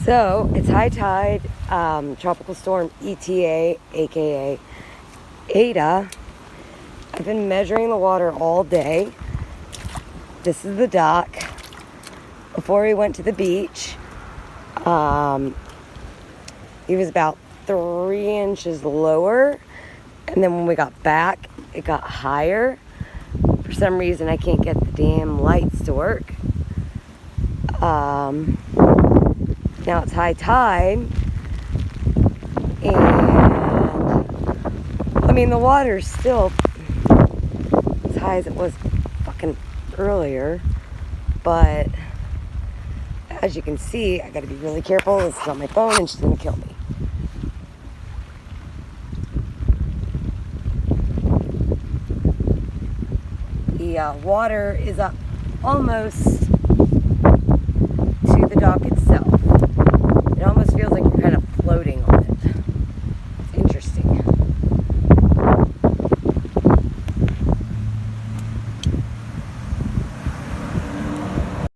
So it's high tide, tropical storm ETA, aka Ada. I've been measuring the water all day. This is the dock. Before we went to the beach, it was about 3 inches lower, and then when we got back, it got higher. For some reason, I can't get the damn lights to work. Now it's high tide, and I mean the water's still as high as it was fucking earlier, but as you can see, I gotta be really careful. This is on my phone and she's gonna kill me. The water is up almost to the dock